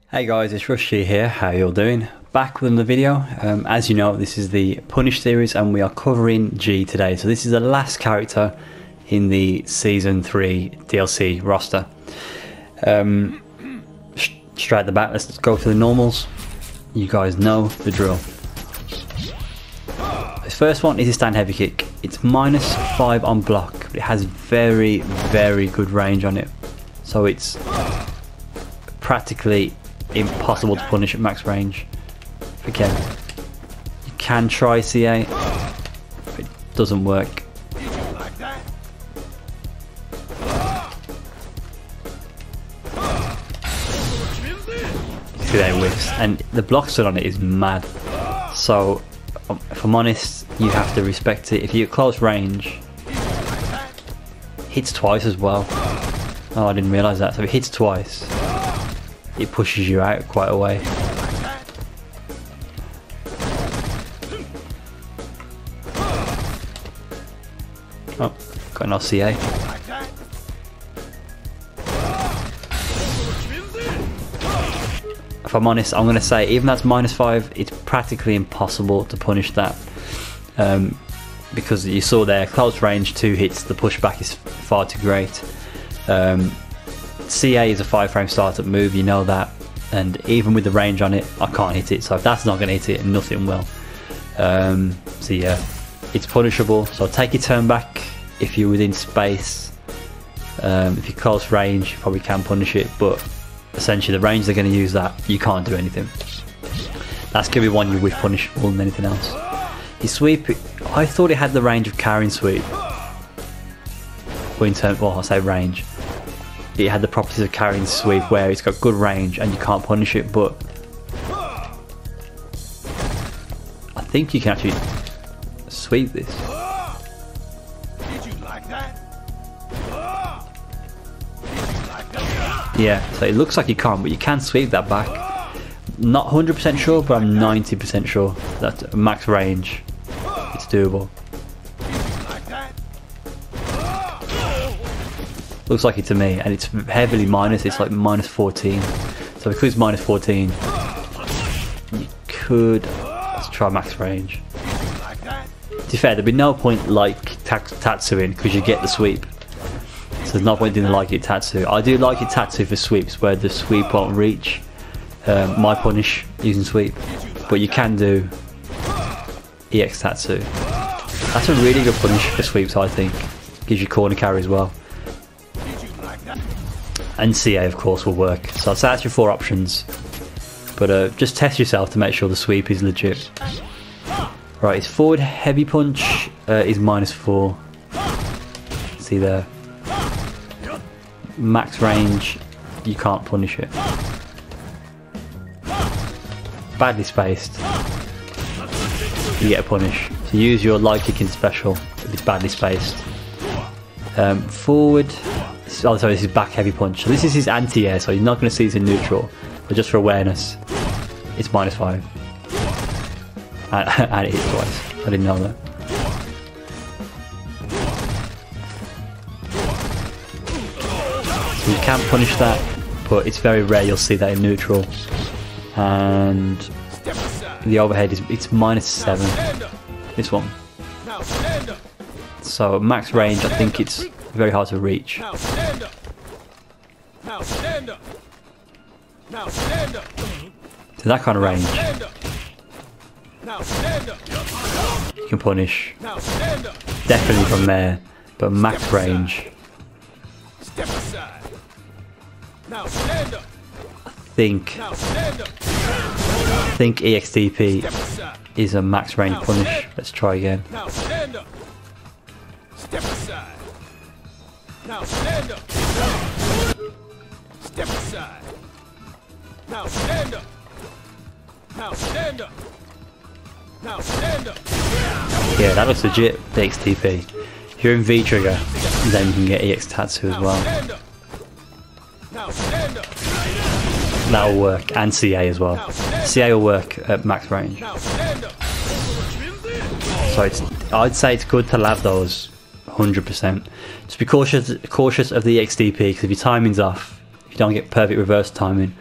Hey guys, it's Rushy here. How you all doing? Back with another video. As you know, this is the Punish series and we are covering G today. So this is the last character in the Season 3 DLC roster. Straight at the back, let's go to the normals. You guys know the drill. This first one is a stand heavy kick. It's -5 on block, but it has very, very good range on it. So it's practically impossible to punish at max range. Again, you can try CA, but it doesn't work. See there, whiffs, and the block stood on it is mad. So if I'm honest, you have to respect it. If you're at close range, hits twice as well. Oh, I didn't realise that. So if it hits twice, it pushes you out quite a way. Oh, got an RCA. If I'm honest, I'm going to say even that's -5, it's practically impossible to punish that. Because you saw there, close range, 2 hits, the pushback is far too great. CA is a 5-frame startup move, you know that, and even with the range on it, I can't hit it, so if that's not going to hit it, nothing will. So yeah, it's punishable, so take your turn back if you're within space. If you're close range, you probably can punish it, but essentially the range they're going to use that, you can't do anything. That's going to be one you whiff punish more than anything else. Your sweep, I thought it had the range of carrying sweep. Well, in terms, well, I say range. It had the properties of carrying sweep where it's got good range and you can't punish it, but I think you can actually sweep this. Yeah, so it looks like you can't, but you can sweep that back. Not 100% sure, but I'm 90% sure that max range, it's doable. Looks like it to me, and it's heavily minus, it's like -14. So because it's -14, you could, let's try max range. To be fair, there'd be no point like Tatsuing, because you get the sweep. So there's no point doing the like it Tatsu. I do like it Tatsu for sweeps, where the sweep won't reach my punish using sweep. But you can do EX Tatsu. That's a really good punish for sweeps, I think. Gives you corner carry as well. And CA of course will work. So I'd say that's your 4 options, but just test yourself to make sure the sweep is legit. Right, his forward heavy punch is -4. See there, max range, you can't punish it. Badly spaced, you get a punish. So use your light kicking special if it's badly spaced. Forward, oh sorry, this is back heavy punch. So this is his anti-air, so you're not going to see this in neutral, but just for awareness, it's -5. And it hits twice. I didn't know that. So you can punish that, but it's very rare you'll see that in neutral. And the overhead is, it's -7. This one. So max range, I think it's very hard to reach. To that kind of range, you can punish definitely from there, but max range, I think EXTP is a max range punish. Let's try again. Step aside. Now stand up. Step aside. Now stand up. Now stand up. Now stand up. Yeah, that looks legit, the XTP. If you're in V trigger, then you can get EX Tatsu as well. Now stand up. That'll work, and CA as well. CA will work at max range. So I'd say it's good to lab those 100%. Just be cautious of the XDP, because if your timing's off, if you don't get perfect reverse timing,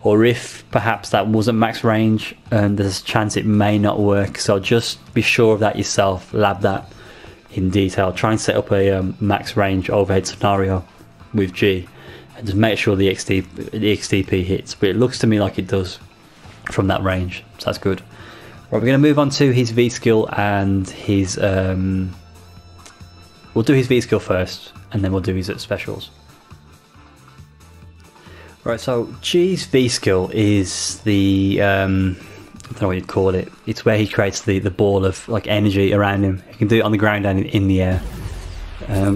or if perhaps that wasn't max range and there's a chance it may not work. So just be sure of that yourself, lab that in detail, try and set up a max range overhead scenario with G and just make sure the XTP hits, but it looks to me like it does from that range, so that's good. Right, we're going to move on to his V skill and his we'll do his V skill first and then we'll do his specials. Right, so G's V skill is the I don't know what you'd call it. It's where he creates the ball of like energy around him. He can do it on the ground and in the air.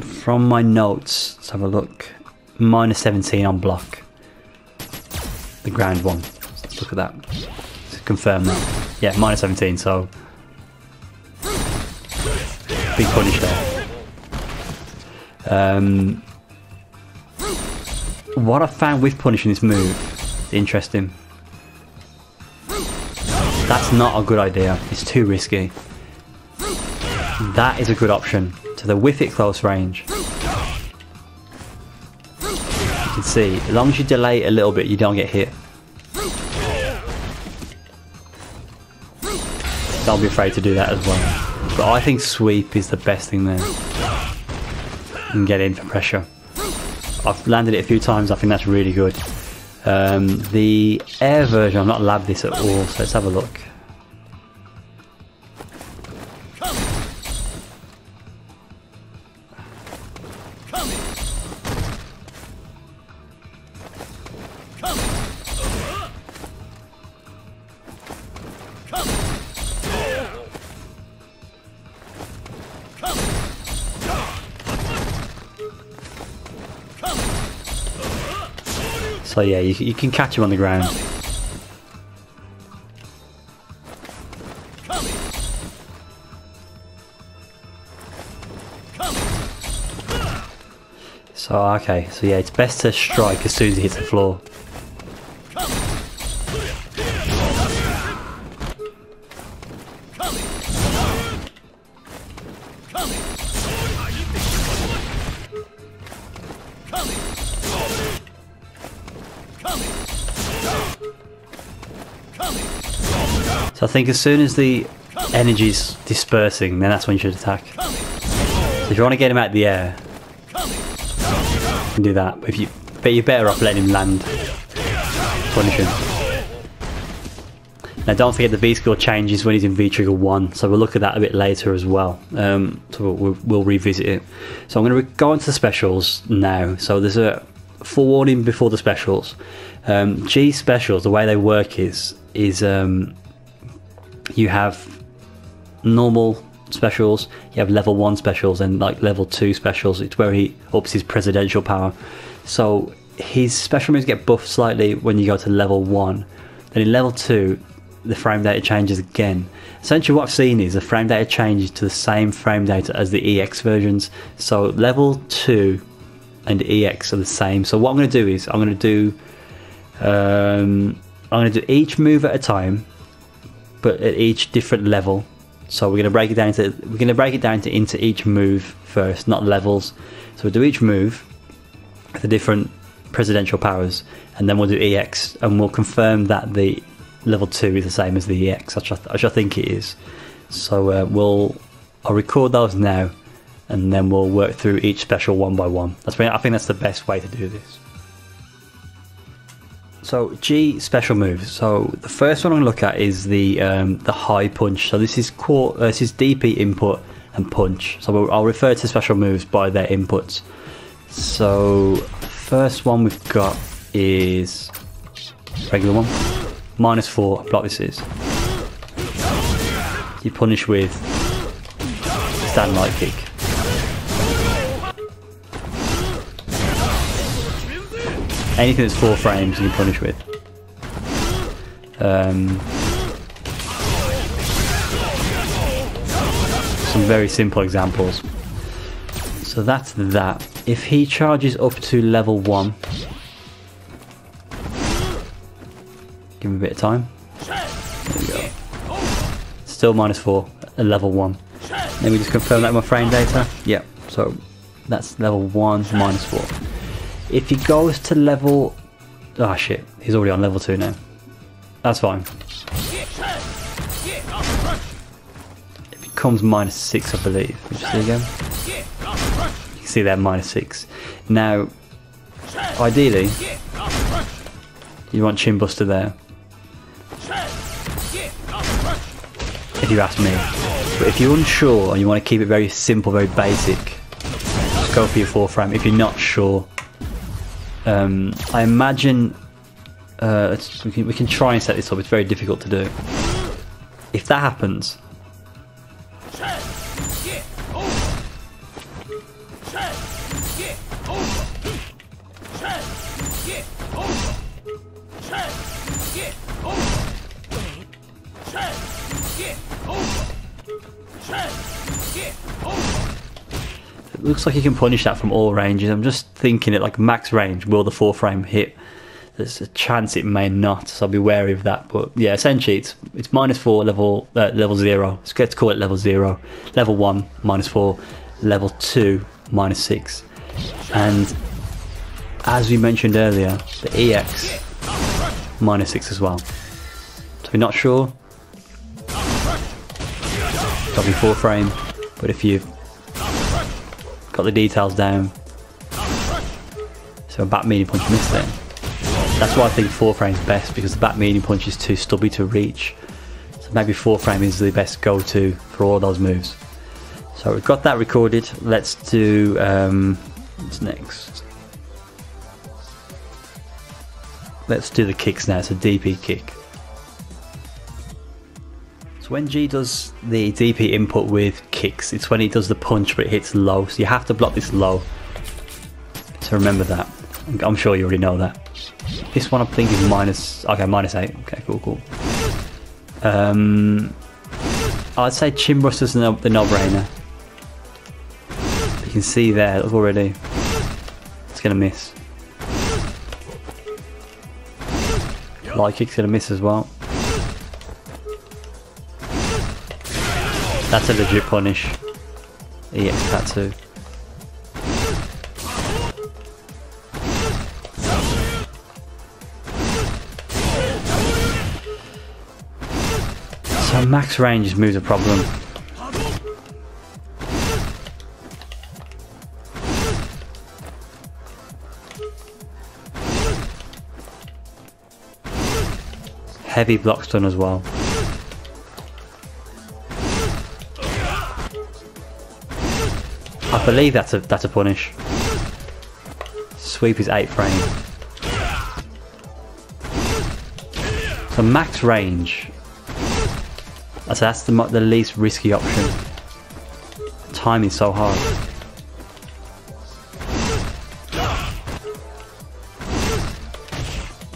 From my notes, let's have a look. Minus 17 on block. The ground one. Let's look at that. Let's confirm that. Yeah, minus 17. So big punish there. What I found with punishing this move, interesting. That's not a good idea. It's too risky. That is a good option. So the whiff it close range. You can see, as long as you delay it a little bit, you don't get hit. Don't be afraid to do that as well. But I think sweep is the best thing there. And get in for pressure. I've landed it a few times, I think that's really good. The air version, I've not labbed this at all, so let's have a look. So yeah, you can catch him on the ground. So okay, so yeah, it's best to strike as soon as he hits the floor. So I think as soon as the energy's dispersing, then that's when you should attack. So if you want to get him out of the air, you can do that. But you're better off letting him land. Punish him. Now don't forget the V skill changes when he's in V trigger 1, so we'll look at that a bit later as well. So we'll revisit it. So I'm going to go into the specials now. So there's a forewarning before the specials. G specials, the way they work is you have normal specials, you have level 1 specials, and like level 2 specials. It's where he ups his presidential power. So his special moves get buffed slightly when you go to level 1. Then in level 2, the frame data changes again. Essentially what I've seen is the frame data changes to the same frame data as the EX versions. So level 2 and EX are the same. So what I'm going to do is I'm going to do each move at a time, but at each different level. So we're going to break it down into each move first, not levels. So we'll do each move with the different presidential powers, and then we'll do EX, and we'll confirm that the level 2 is the same as the EX, which I think it is. So I'll record those now, and then we'll work through each special one by one. I think that's the best way to do this. So G special moves. So the first one I'm going to look at is the high punch. So this is DP input and punch. So I'll refer to special moves by their inputs. So first one we've got is regular one. -4 block this is. You punish with stand light kick. Anything that's 4 frames you can punish with. Some very simple examples. So that's that. If he charges up to level 1, give him a bit of time. There we go. Still -4 at level 1. Let me just confirm that with my frame data. Yep, so that's level 1 -4. If he goes to level Ah shit, he's already on level 2 now. That's fine. It becomes -6, I believe. Which see again? You can see there -6. Now, ideally, you want Chin Buster there. If you ask me. But if you're unsure and you want to keep it very simple, very basic, just go for your 4 frame. If you're not sure, I imagine we can try and set this up. It's very difficult to do. If that happens, it looks like you can punish that from all ranges. I'm just thinking it like max range. Will the 4 frame hit? There's a chance it may not, so I'll be wary of that. But yeah, essentially it's -4 level 0. Let's call it level 0. Level 1 -4. Level 2 -6. And as we mentioned earlier, the EX -6 as well. So if you're not sure, that'll be 4 frame. But if you've got the details down, so a back medium punch missed there. That's why I think 4 frame is best, because the back medium punch is too stubby to reach. So maybe 4 frame is the best go-to for all those moves. So we've got that recorded. Let's do what's next? Let's do the kicks now. It's a DP kick. So when G does the DP input with kicks, it's when he does the punch but it hits low. So you have to block this low. So remember that. I'm sure you already know that. This one I think is -8. Okay, cool. I'd say Chin Buster's the no-brainer. You can see there, look already. It's gonna miss. Light kick's gonna miss as well. That's a legit punish. EX tattoo. So max range moves a problem. Heavy block stun as well. I believe that's a punish. Sweep is 8 frame. So max range. That's the least risky option. Timing is so hard.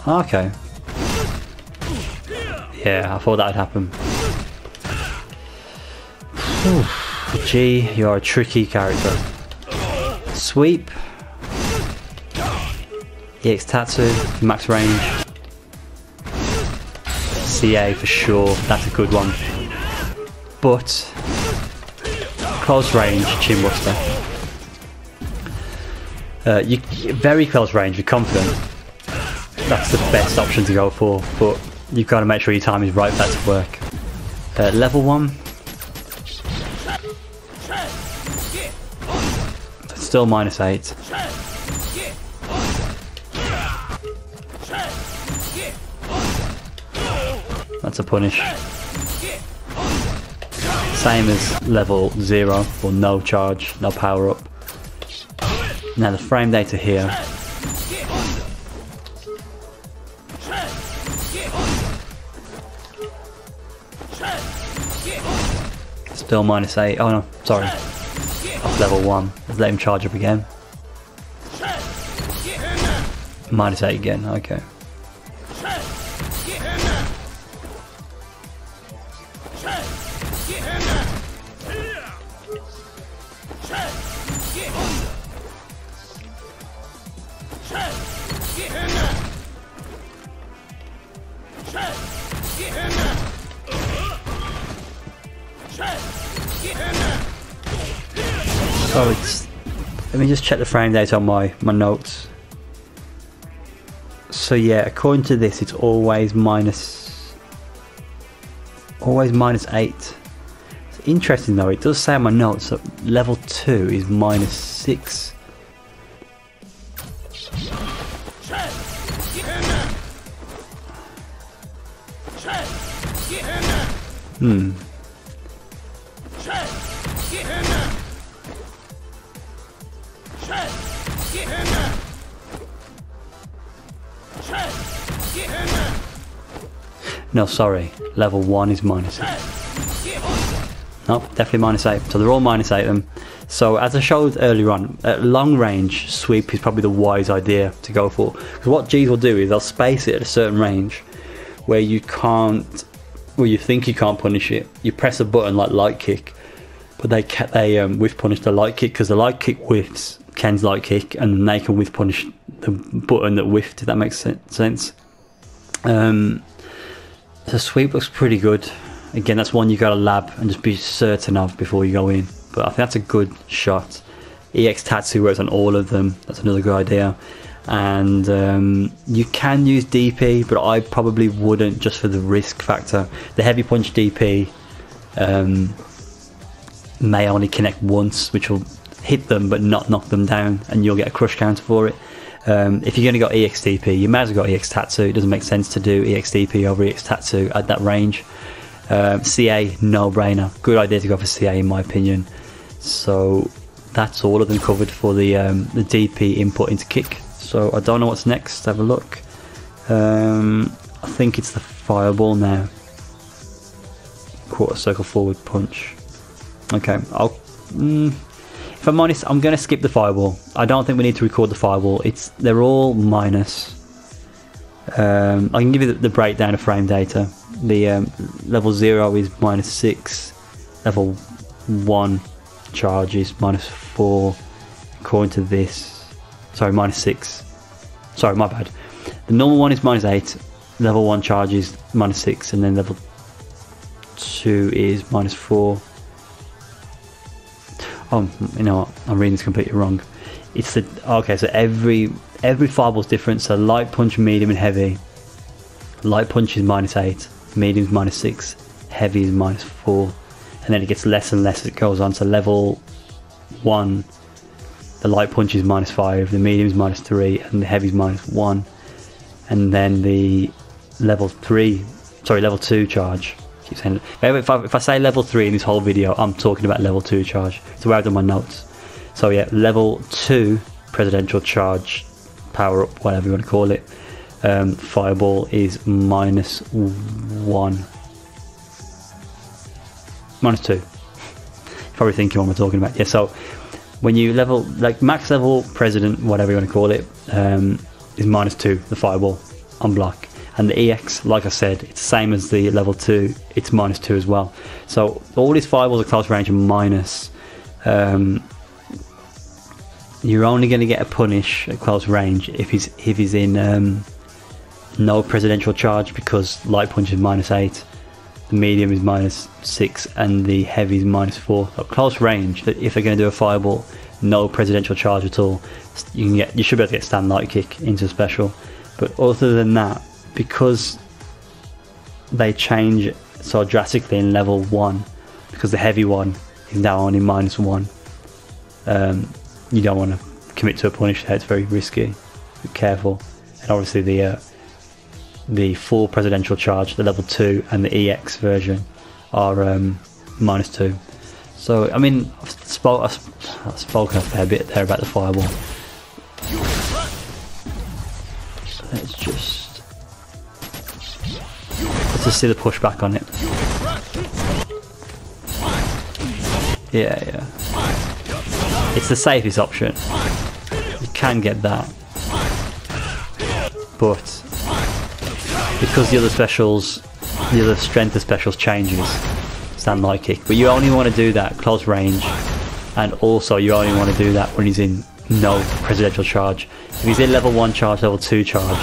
Okay. Yeah, I thought that would happen. G, you're a tricky character. Sweep. EX tattoo, max range. CA for sure, that's a good one. But close range, Chin Buster. Very close range, you're confident. That's the best option to go for, but you've got to make sure your time is right for that to work. Level 1. Still -8. That's a punish. Same as level 0, or no charge, no power up. Now the frame data here. Still -8. Oh no, sorry. Off level 1. Let's let him charge up again. -8 again, okay. So it's, let me just check the frame data on my notes. So yeah, according to this, it's always minus 8. It's interesting though, it does say in my notes that level 2 is minus 6. No, sorry, level 1 is minus 8. Nope, definitely minus 8. So they're all minus 8 them. So as I showed earlier on, at long range, sweep is probably the wise idea to go for. Because what G's will do is they'll space it at a certain range where you can't, where you think you can't punish it. You press a button like light kick, but they whiff punish the light kick because the light kick whiffs Ken's light kick, and then they can whiff punish the button that whiffed. If that makes sense. The sweep looks pretty good. Again, that's one you got to lab and just be certain of before you go in. But I think that's a good shot. EX Tatsu works on all of them. That's another good idea. And you can use DP, but I probably wouldn't, just for the risk factor. The heavy punch DP may only connect once, which will hit them but not knock them down, and you'll get a crush counter for it. If you're going to go EX DP, you might as well go EX Tatsu. It doesn't make sense to do EX DP over EX Tatsu at that range. CA, no brainer. Good idea to go for CA in my opinion. So that's all of them covered for the DP input into kick. So I don't know what's next. Have a look. I think it's the fireball now. Quarter circle forward punch. Okay, if I'm honest, I'm going to skip the fireball. I don't think we need to record the fireball. They're all minus. I can give you the breakdown of frame data. The level 0 is minus 6. Level 1 charge is minus 4. According to this, sorry, minus 6. Sorry, my bad. The normal one is minus 8. Level 1 charge is minus 6, and then level 2 is minus 4. Oh, you know what? I'm reading this completely wrong. It's the okay. So every fireball is different. So light punch, medium, and heavy. Light punch is minus 8. Medium is minus 6. Heavy is minus 4. And then it gets less and less as it goes on. So level 1, the light punch is minus 5. The medium is minus 3, and the heavy is minus 1. And then the level 2 charge. Keep saying, if I say level 3 in this whole video, I'm talking about level 2 charge. So where I've done my notes. So yeah, level 2 presidential charge, power up, whatever you want to call it. Fireball is minus 1. Minus 2. Probably thinking what we're talking about. Yeah, so when you level, like max level president, whatever you want to call it, is minus 2, the fireball on block. And the EX, like I said, it's the same as the level 2, it's minus 2 as well. So all these fireballs are close range and minus. You're only going to get a punish at close range if he's in no presidential charge, because light punch is minus 8, the medium is minus 6, and the heavy is minus 4. So close range, if they're going to do a fireball, no presidential charge at all, you should be able to get stand light kick into special. But other than that, because they change so drastically in level 1, because the heavy one is now only minus 1, you don't want to commit to a punish there. It's very risky. Be careful. And obviously the full presidential charge, the level 2 and the EX version are minus 2. So I mean, I've spoken a fair bit there about the fireball. So let's just see the pushback on it. Yeah. It's the safest option. You can get that, but because the other specials, the other strength of specials changes, stand light kick. But you only want to do that close range, and also you only want to do that when he's in no presidential charge. If he's in level 1 charge, level 2 charge,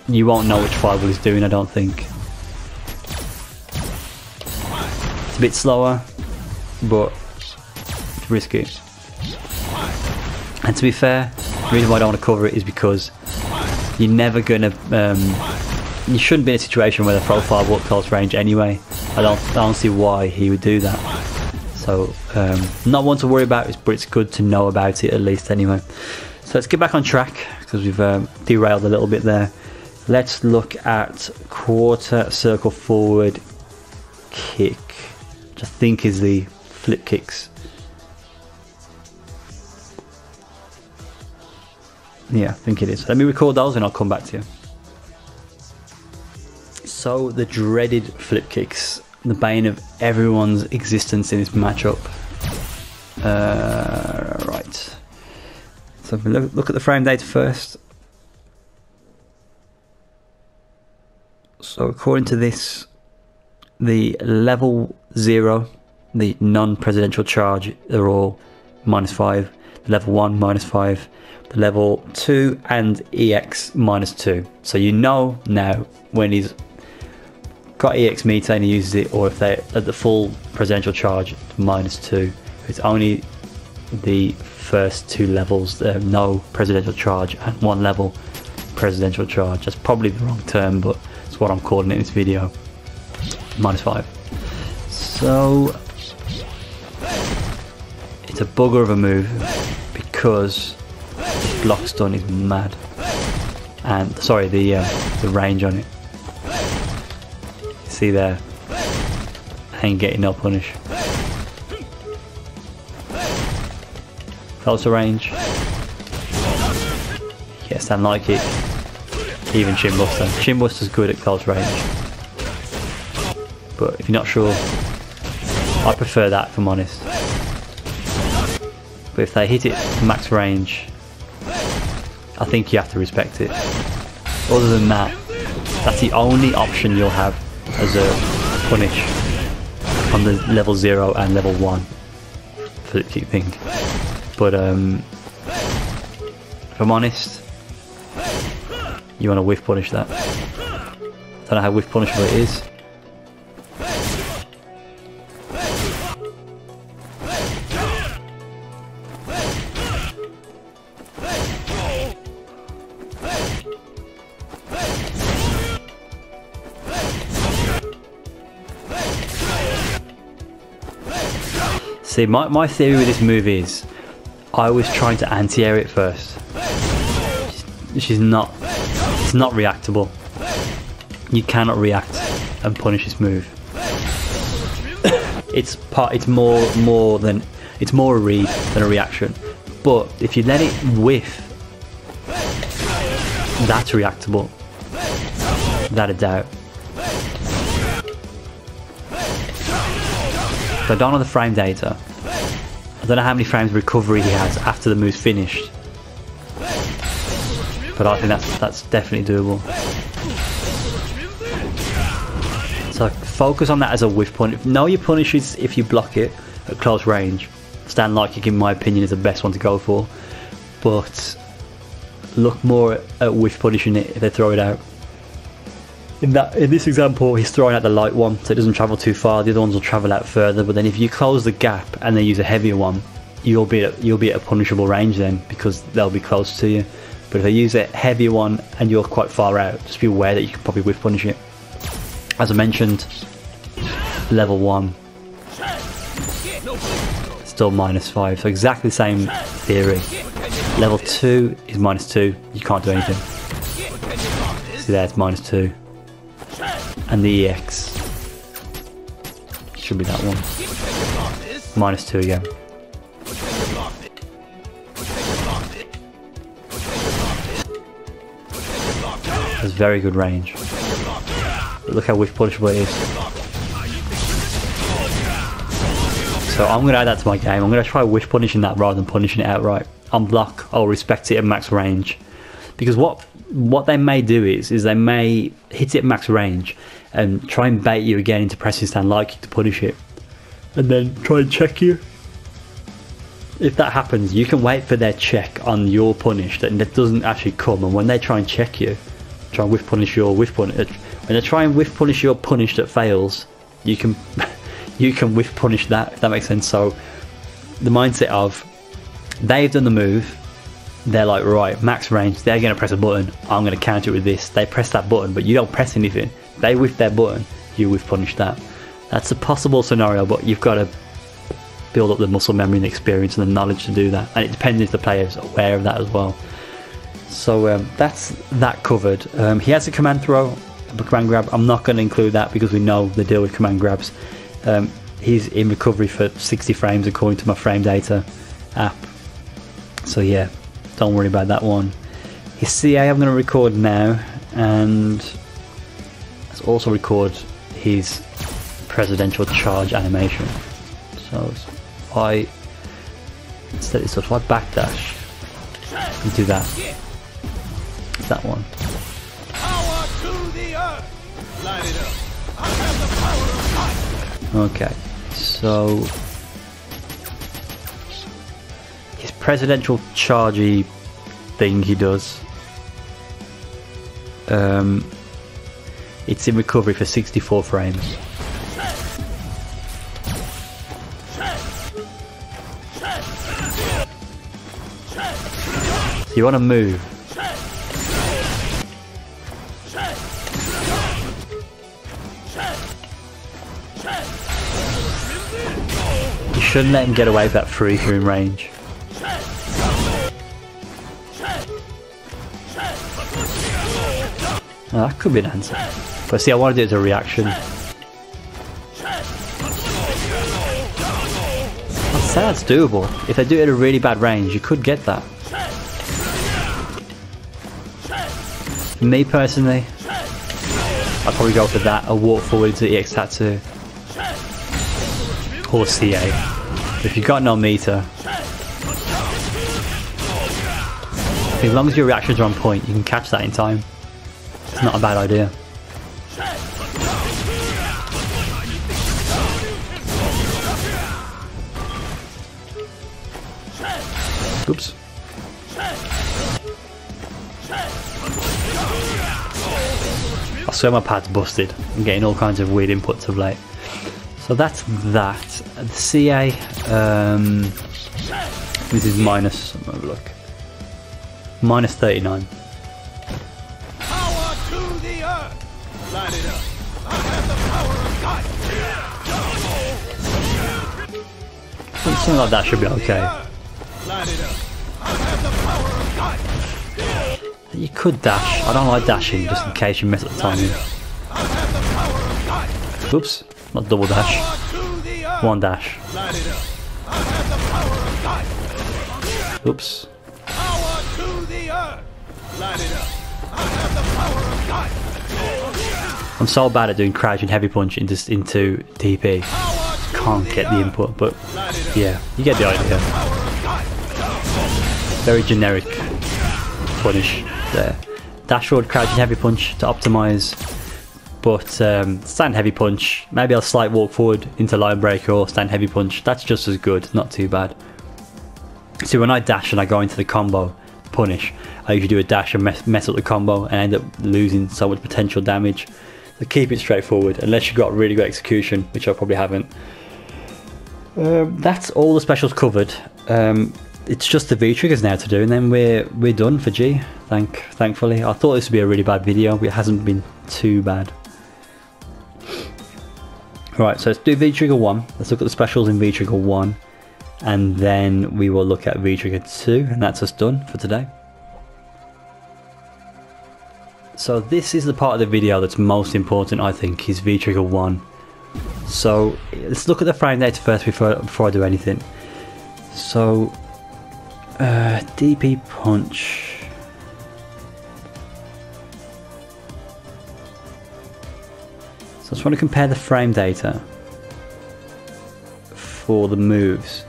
you won't know which fireball he's doing, I don't think. It's a bit slower, but it's risky. And to be fair, the reason why I don't want to cover it is because you're never gonna you shouldn't be in a situation where the profile will close range anyway. I don't see why he would do that. So not one to worry about, but it's good to know about it at least anyway. So let's get back on track, because we've derailed a little bit there. Let's look at quarter circle forward kick, which I think is the flip kicks. Yeah, I think it is. Let me record those and I'll come back to you. So the dreaded flip kicks, the bane of everyone's existence in this matchup. Right. So if we look at the frame data first. So according to this, the level 0, the non-presidential charge, they're all -5. The level 1 -5. The level 2 and EX -2. So you know now when he's got EX meter and he uses it, or if they're at the full presidential charge, -2. It's only the first 2 levels, no presidential charge, and 1 level presidential charge. That's probably the wrong term, but it's what I'm calling it in this video. -5. So it's a bugger of a move, because the block stun is mad, and sorry, the range on it. See there, ain't getting no punish. Closer range, yes, and like it. Even Shin Buster. Shin Buster's good at close range, but if you're not sure, I prefer that, if I'm honest. But if they hit it max range, I think you have to respect it. Other than that, that's the only option you'll have as a punish on the level 0 and level 1 flip kick thing. But if I'm honest, you want to whiff punish that. Don't know how whiff punishable it is. See, my theory with this move is, I was trying to anti-air it first. It's not reactable. You cannot react and punish this move. It's more a read than a reaction. But if you let it whiff, that's reactable, without a doubt. So I don't know the frame data. I don't know how many frames of recovery he has after the move's finished, but I think that's definitely doable. So focus on that as a whiff punish. Know your punishes if you block it at close range. Stand like kick, in my opinion, is the best one to go for, but look more at whiff punishing it if they throw it out. In this example, he's throwing out the light one, so it doesn't travel too far. The other ones will travel out further. But then, if you close the gap and they use a heavier one, you'll be at a punishable range then, because they'll be close to you. But if they use a heavier one and you're quite far out, just be aware that you can probably whiff punish it. As I mentioned, level 1 still -5, so exactly the same theory. Level 2 is -2. You can't do anything. See there, it's -2. And the EX should be that one. -2 again. That's very good range. But look how whiff punishable it is. So I'm going to add that to my game. I'm going to try whiff punishing that rather than punishing it outright. On block, I'll respect it at max range. Because what they may do is they may hit it at max range and try and bait you again into pressing stand like you to punish it, and then try and check you. If that happens, you can wait for their check on your punish that doesn't actually come, and when they try and check you, try and whiff punish your whiff punish. When they try and whiff punish your punish that fails, you can whiff punish that, if that makes sense. So the mindset of, they've done the move, they're like, right, max range, they're going to press a button, I'm going to counter it with this. They press that button, but you don't press anything. They whiff their button, you whiff punish that. That's a possible scenario, but you've got to build up the muscle memory and the experience and the knowledge to do that. And it depends if the player's aware of that as well. So that's that covered. He has a command throw, a command grab. I'm not going to include that because we know the deal with command grabs. He's in recovery for 60 frames according to my frame data app. So yeah, don't worry about that one. His CA I'm going to record now, and let's also record his presidential charge animation. So if I set this up, if I backdash and do that, it's that one. Power to the earth. Light it up. I have the power of light. Okay, so his presidential chargey thing he does, it's in recovery for 64 frames. So you want to move. You shouldn't let him get away with that free if you're in range. Oh, that could be an answer. But see, I want to do it as a reaction. I'd say that's doable. If they do it at a really bad range, you could get that. For me personally, I'd probably go for that, a walk forward to EX Tattoo. Or CA. If you've got no meter, as long as your reactions are on point, you can catch that in time. It's not a bad idea. Oops. I swear my pad's busted. I'm getting all kinds of weird inputs of late. So that's that. The CA, this is minus, let me have a look. Minus 39. Power to the earth. Light it up. I have the power of light. Something like that should be okay. Light it up. I have the power of light. You could dash. I don't like dashing just in case you mess up the timing. I have the power of light. Oops, not double dash. One dash. Light it up. I have the power of light. Oops. Power to the earth. Light it up. I have the power of light. I'm so bad at doing crouch and heavy punch into TP. Can't get the input, but yeah, you get the idea. Very generic punish there. Dash forward, crouch and heavy punch to optimize. But stand heavy punch, maybe I'll slight walk forward into line breaker or stand heavy punch. That's just as good, not too bad. See, when I dash and I go into the combo punish, I usually do a dash and mess up the combo and end up losing so much potential damage. So keep it straightforward, unless you've got really good execution, which I probably haven't. That's all the specials covered. It's just the V triggers now to do, and then we're done for G. Thankfully, I thought this would be a really bad video, but it hasn't been too bad. Right, so let's do V trigger 1. Let's look at the specials in V trigger 1, and then we will look at V trigger 2, and that's us done for today. So this is the part of the video that's most important, I think, is V trigger 1. So let's look at the frame data first before I do anything. So DP punch. So I just want to compare the frame data for the moves.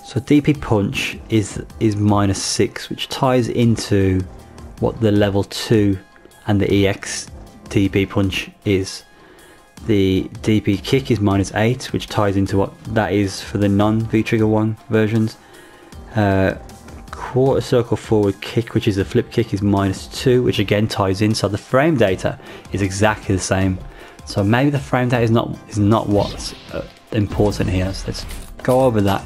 So DP punch is -6, which ties into what the level 2 and the EX DP punch is. The DP kick is -8, which ties into what that is for the non V Trigger 1 versions. quarter circle forward kick, which is a flip kick, is -2, which again ties in. So the frame data is exactly the same. So maybe the frame data is not what's important here. So let's go over that.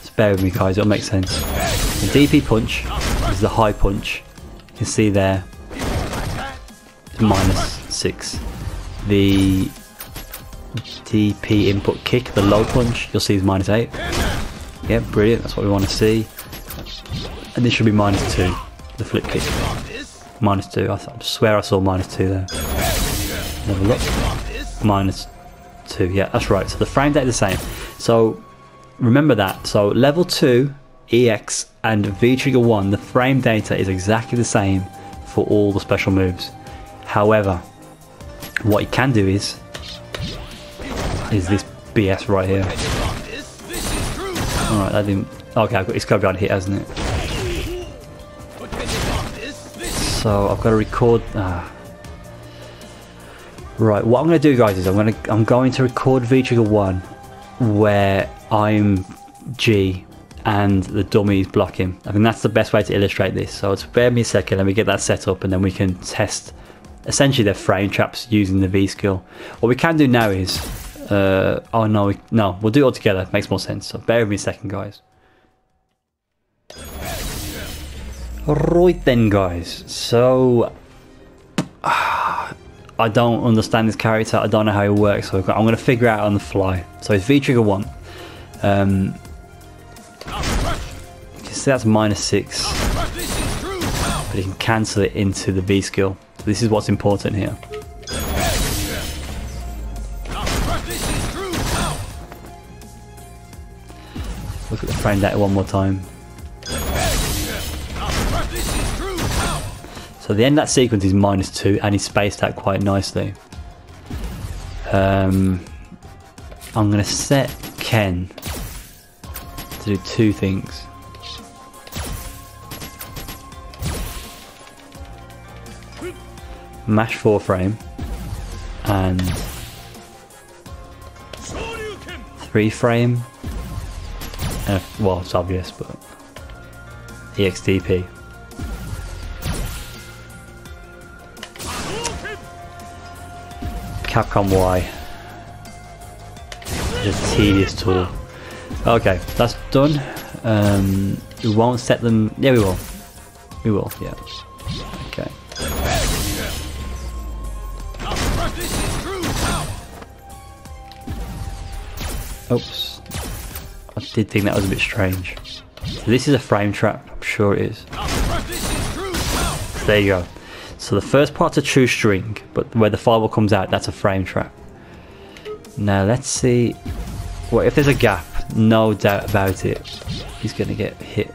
Just bear with me, guys. It'll make sense. The DP punch is the high punch. You can see there. It's -6. The DP input kick, the low punch, you'll see is -8. Yeah, brilliant. That's what we want to see. And this should be -2. The flip kick, -2. I swear I saw -2 there. Have a look. -2. Yeah, that's right. So the frame data is the same. So remember that. So level 2, EX, and V trigger 1, the frame data is exactly the same for all the special moves. However, what you can do is this BS right here. Alright, that didn't... Okay, it's got to be on hit, hasn't it? So I've got to record... Right, what I'm going to do, guys, is I'm going to record V trigger 1 where I'm G and the dummy is blocking. I think that's the best way to illustrate this. So spare me a second, let me get that set up, and then we can test essentially their frame traps using the V skill. What we can do now is oh no, we'll do it all together. It makes more sense. So bear with me a second, guys. Right then, guys. So I don't understand this character. I don't know how it works. So I'm going to figure it out on the fly. So it's V trigger 1. You can see that's -6, but you can cancel it into the V skill. So this is what's important here. Look at the frame data one more time. So the end of that sequence is -2, and he's spaced out quite nicely. I'm going to set Ken to do 2 things. Mash 4 frame and 3 frame. Well, it's obvious, but EXDP. Capcom Y. Just a tedious tool. Okay, that's done. We won't set them. Yeah, we will. We will. Yeah. Okay. Oops. I did think that was a bit strange. So this is a frame trap. I'm sure it is. There you go. So the first part's a true string, but where the fireball comes out, that's a frame trap. Now let's see. Well, if there's a gap, no doubt about it, he's going to get hit.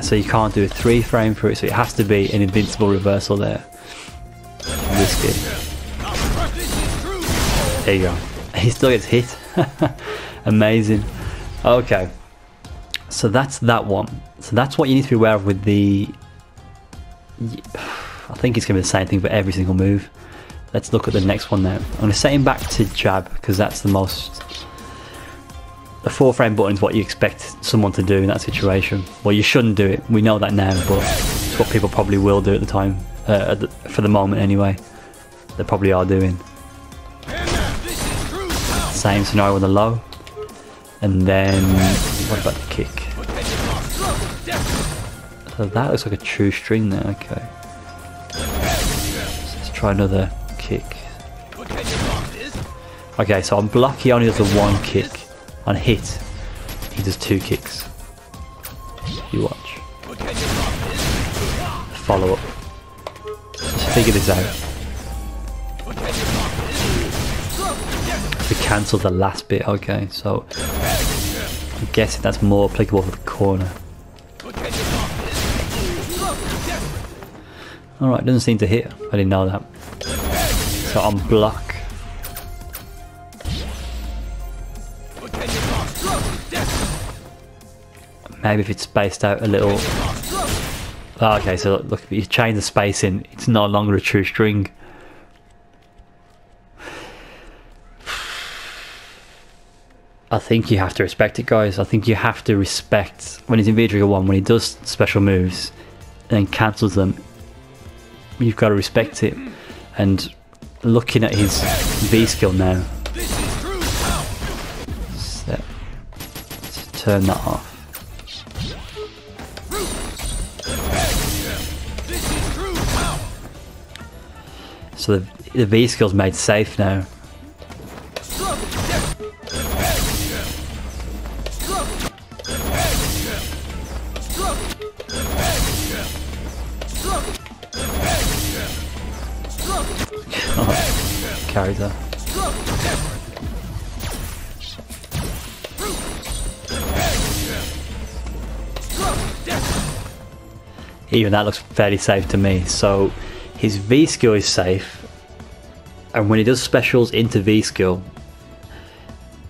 So you can't do a 3 frame for it, so it has to be an invincible reversal there. Risky. There you go. He still gets hit. Amazing. Okay. So that's that one. So that's what you need to be aware of with the... I think it's going to be the same thing for every single move. Let's look at the next one now. I'm going to set him back to jab, because that's the most... The 4 frame button is what you expect someone to do in that situation. Well, you shouldn't do it. We know that now, but it's what people probably will do at the time. For the moment anyway. They probably are doing. Same scenario with the low. And then... What about the kick? So that looks like a true string there, okay. So let's try another kick. Okay, so on block he only does the 1 kick. On hit, he does 2 kicks. You watch. Follow up. Let's figure this out. To cancel the last bit, okay, so I'm guessing that's more applicable for the corner. Alright, doesn't seem to hit. I didn't know that. So on block. Maybe if it's spaced out a little. Oh, okay, so look, if you change the spacing, it's no longer a true string. I think you have to respect it, guys. I think you have to respect when he's in V-Trigger 1, when he does special moves and cancels them, you've got to respect it. And looking at his V skill now, let's turn that off. So the V skill's made safe now. Oh, carries her. Even that looks fairly safe to me. So his V skill is safe, and when he does specials into V skill,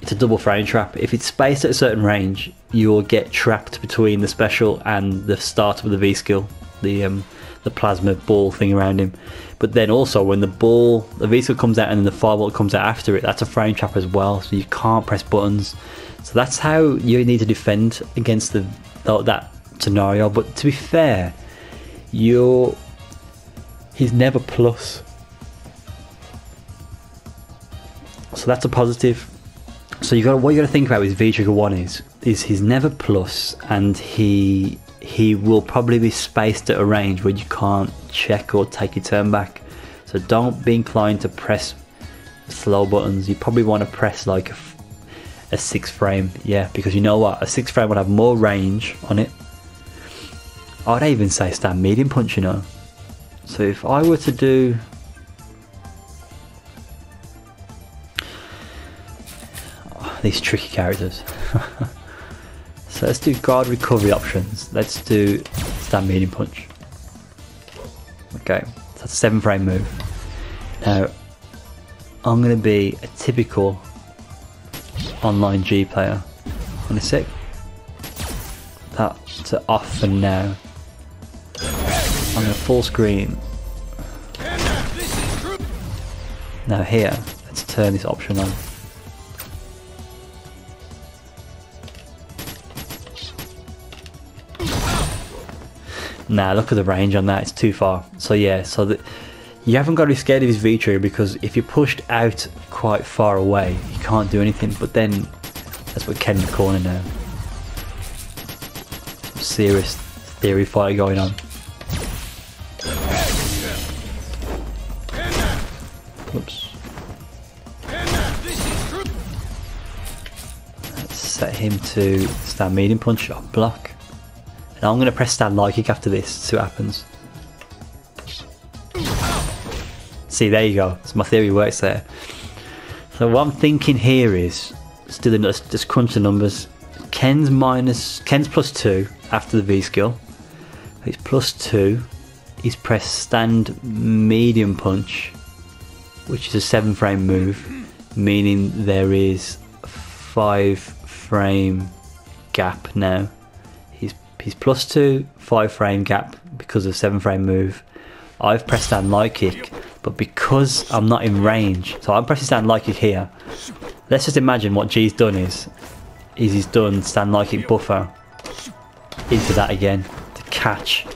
it's a double frame trap. If it's spaced at a certain range, you will get trapped between the special and the start of the V skill, the plasma ball thing around him. But then also when the V skill comes out and then the fireball comes out after it, that's a frame trap as well, so you can't press buttons. So that's how you need to defend against that scenario. But to be fair, he's never plus, so that's a positive. So what you got to think about with V-Trigger 1 is he's never plus, and he will probably be spaced at a range where you can't check or take your turn back. So don't be inclined to press slow buttons. You probably want to press like a 6 frame, yeah, because you know what, a 6 frame would have more range on it. I'd even say stand medium punch, you know. So if I were to do these tricky characters, so let's do guard recovery options. Let's do stand medium punch. Okay, so that's a 7 frame move. Now I'm going to be a typical online G player. I'm going to set that to off for now. I'm going to full screen. Now here, let's turn this option on. Now look at the range on that, it's too far. So yeah, so you haven't got to be scared of his V-trigger, because if you're pushed out quite far away, you can't do anything. But then, that's what Ken in the corner now. Some serious theory fight going on. Whoops. Let's set him to stand medium punch or block. And I'm going to press stand light kick after this, see what happens. See, there you go. So my theory works there. So what I'm thinking here is, let's just crunch the numbers. Ken's +2 after the V skill. He's +2. He's pressed stand medium punch, which is a 7 frame move, meaning there is a 5 frame gap now. He's +2, 5 frame gap because of 7 frame move. I've pressed stand light kick, but because I'm not in range, so I'm pressing stand light kick here. Let's just imagine what G's done is he's done stand light kick buffer into that again to catch.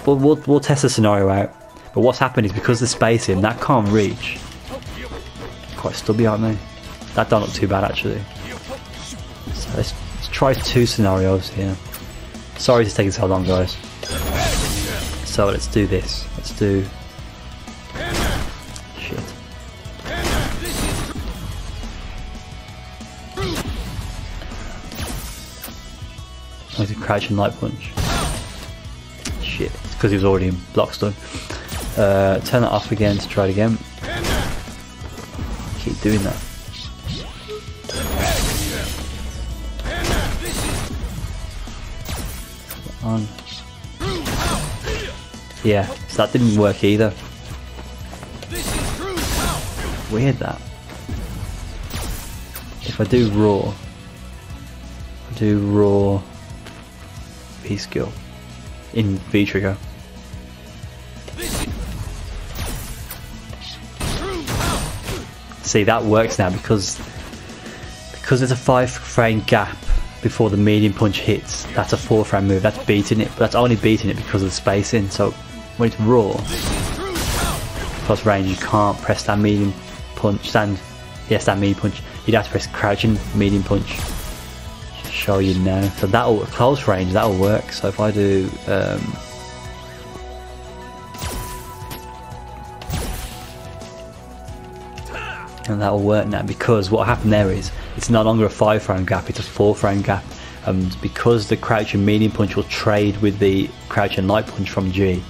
We'll test the scenario out. But what's happened is, because the spacing, that can't reach. Quite stubby, aren't they? That don't look too bad actually. So let's try 2 scenarios here. Sorry it's taking so long, guys. So let's do this. Let's do... Shit. Let's do crouch and light punch. Shit, it's because he was already in block stun. Turn that off again to try it again. Keep doing that. On. Yeah, so that didn't work either. Weird that. If I do raw V skill in V trigger. See, that works now because because there's a 5-frame gap before the medium punch hits. That's a 4-frame move. That's beating it, but that's only beating it because of the spacing. So when it's raw, plus range, you can't press that medium punch. Stand medium punch. You'd have to press crouching medium punch. Show you now. So that'll close range. That'll work. So if I do. And that will work now, because what happened there is it's no longer a 5-frame gap, it's a 4-frame gap, and because the crouching medium punch will trade with the crouching light punch from G,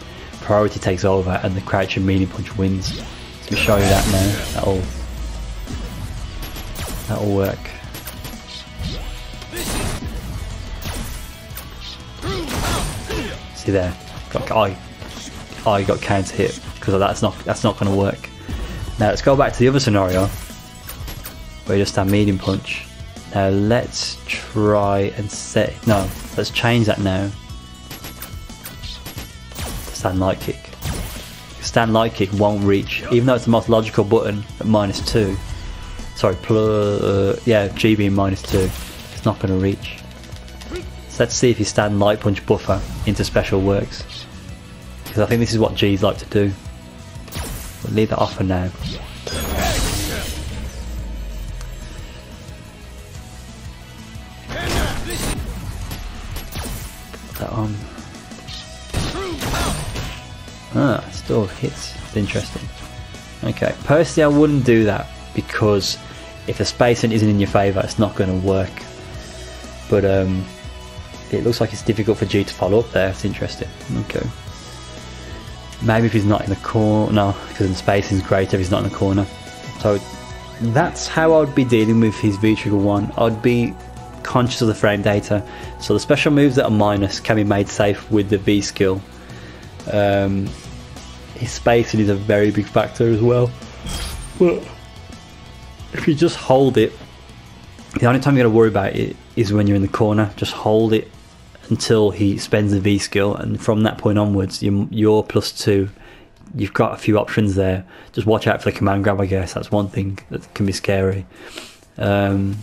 priority takes over and the crouching medium punch wins. Let me show you that now. That'll work. See there, I got counter hit because that's not going to work. Now let's go back to the other scenario where you just stand medium punch. Now let's try and let's change that now. Stand light kick. Stand light kick won't reach, even though it's the most logical button at -2. Sorry, G being -2. It's not going to reach. So let's see if you stand light punch buffer into special works, because I think this is what G's like to do. We'll leave that off for now. That on. Still hits. It's interesting. Okay, personally I wouldn't do that, because if the spacing isn't in your favour, it's not going to work. But it looks like it's difficult for G to follow up there. It's interesting. Okay. Maybe if he's not in the corner, no, because the spacing is greater if he's not in the corner. So that's how I'd be dealing with his V-Trigger 1. I'd be conscious of the frame data. So the special moves that are minus can be made safe with the V skill. His spacing is a very big factor as well. But if you just hold it, the only time you got to worry about it is when you're in the corner. Just hold it until he spends the V skill, and from that point onwards you're +2. You've got a few options there. Just watch out for the command grab, I guess. That's one thing that can be scary. That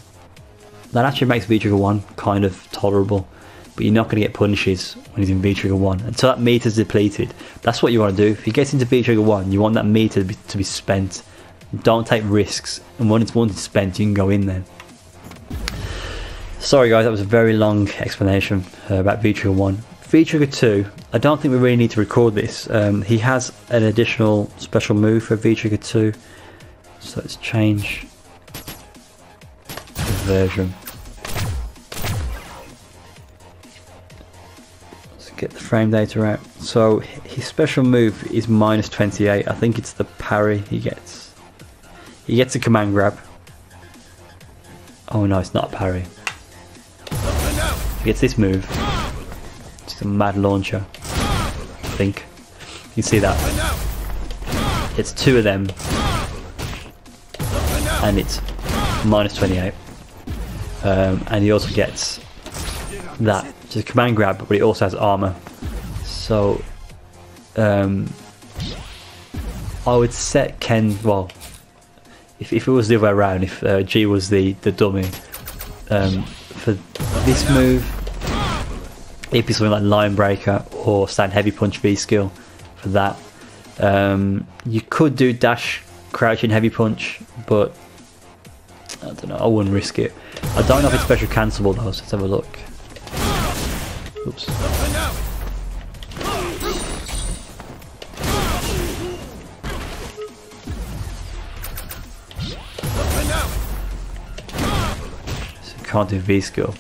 actually makes V-Trigger 1 kind of tolerable, but you're not going to get punishes when he's in V-Trigger 1 until that meter's depleted. That's what you want to do. If he gets into V-Trigger 1, you want that meter to be spent. Don't take risks, and when it's spent, you can go in there. Sorry guys, that was a very long explanation about V-Trigger 1. V-Trigger 2, I don't think we really need to record this. He has an additional special move for V-Trigger 2. So let's change the version. Let's get the frame data out. So his special move is -28. I think it's the parry he gets. He gets a command grab. Oh no, it's not a parry. He gets this move. It's a mad launcher, I think. You can see that. It's 2 of them. And it's -28. And he also gets that. It's a command grab, but he also has armor. So, I would set Ken, well, if it was the other way around, if G was the dummy, for this move, it'd be something like Line Breaker or Stand Heavy Punch V skill for that. You could do dash crouching heavy punch, but I don't know, I wouldn't risk it. I don't know if it's special cancelable though, so let's have a look. Oops. So you can't do V skill.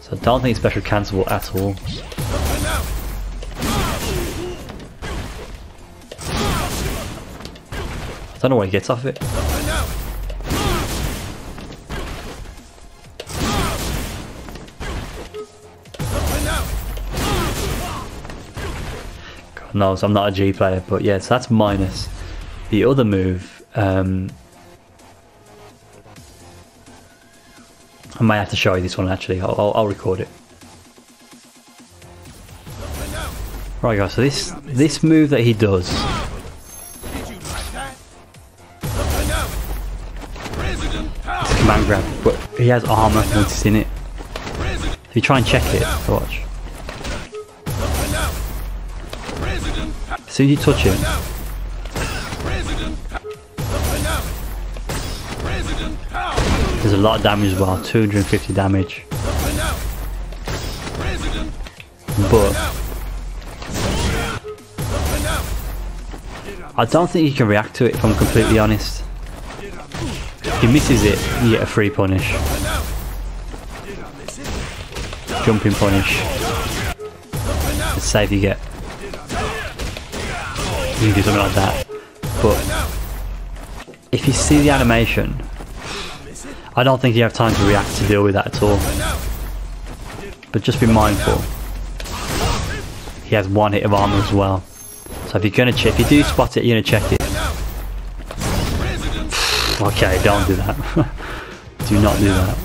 So I don't think it's special cancelable at all. I don't know what he gets off it. God knows, I'm not a G player, but yeah, so that's minus. The other move, I might have to show you this one actually. I'll record it. Right guys, so this move that he does grab, but he has armor once it's in it. If you try and check it, watch. As soon as you touch it, there's a lot of damage as well, 250 damage. But I don't think you can react to it, if I'm completely honest. If he misses it, you get a free punish. Jumping punish. The save you get. You can do something like that. But if you see the animation, I don't think you have time to react to deal with that at all. But just be mindful. He has one hit of armor as well. So if you're gonna check, if you do spot it, you're gonna check it. Okay, don't do that. Do not do that.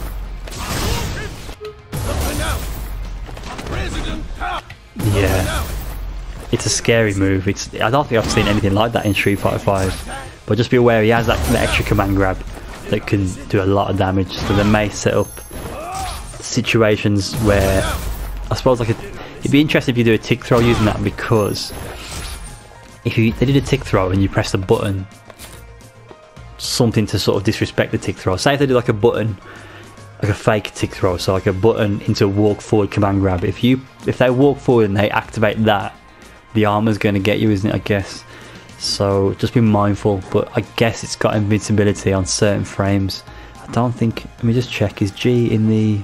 Yeah, it's a scary move. I don't think I've seen anything like that in Street Fighter 5. But just be aware he has that extra command grab that can do a lot of damage. So they may set up situations where I suppose it'd be interesting if you do a tick throw using that, because if they did a tick throw and you press the button, something to sort of disrespect the tick throw. Say if they do like a button, like a fake tick throw, so like a button into a walk forward command grab. If they walk forward and they activate that, the armor's going to get you, isn't it? I guess. So just be mindful. But I guess it's got invincibility on certain frames. I don't think. Let me just check. Is G in the?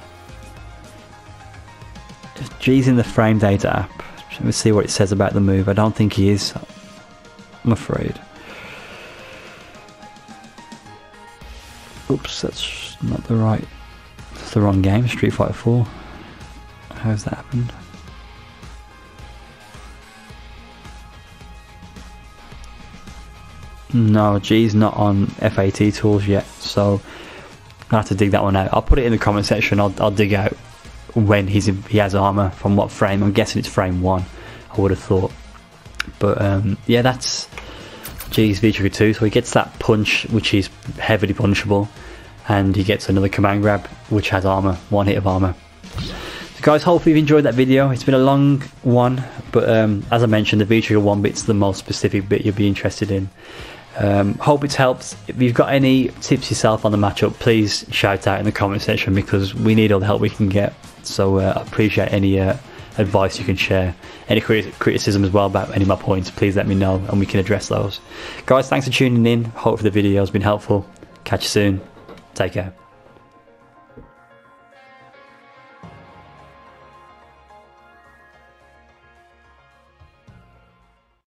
If G's in the frame data app. Let me see what it says about the move. I don't think he is. I'm afraid. Oops, that's not the right. That's the wrong game. Street Fighter 4. How's that happened? No, G's not on FAT tools yet, so I'll have to dig that one out. I'll put it in the comment section. I'll dig out when he has armor, from what frame. I'm guessing it's frame 1, I would have thought. But yeah, that's G's V-Trigger 2. So he gets that punch, which is heavily punishable, and he gets another command grab, which has armor, 1 hit of armor. So guys, hopefully you've enjoyed that video. It's been a long one, but as I mentioned, the V-Trigger 1 bit's the most specific bit you'll be interested in. Hope it's helped. If you've got any tips yourself on the matchup, please shout out in the comment section, because we need all the help we can get. So I appreciate any advice you can share. Any criticism as well about any of my points, please let me know and we can address those. Guys, thanks for tuning in. Hopefully the video has been helpful. Catch you soon. Take care.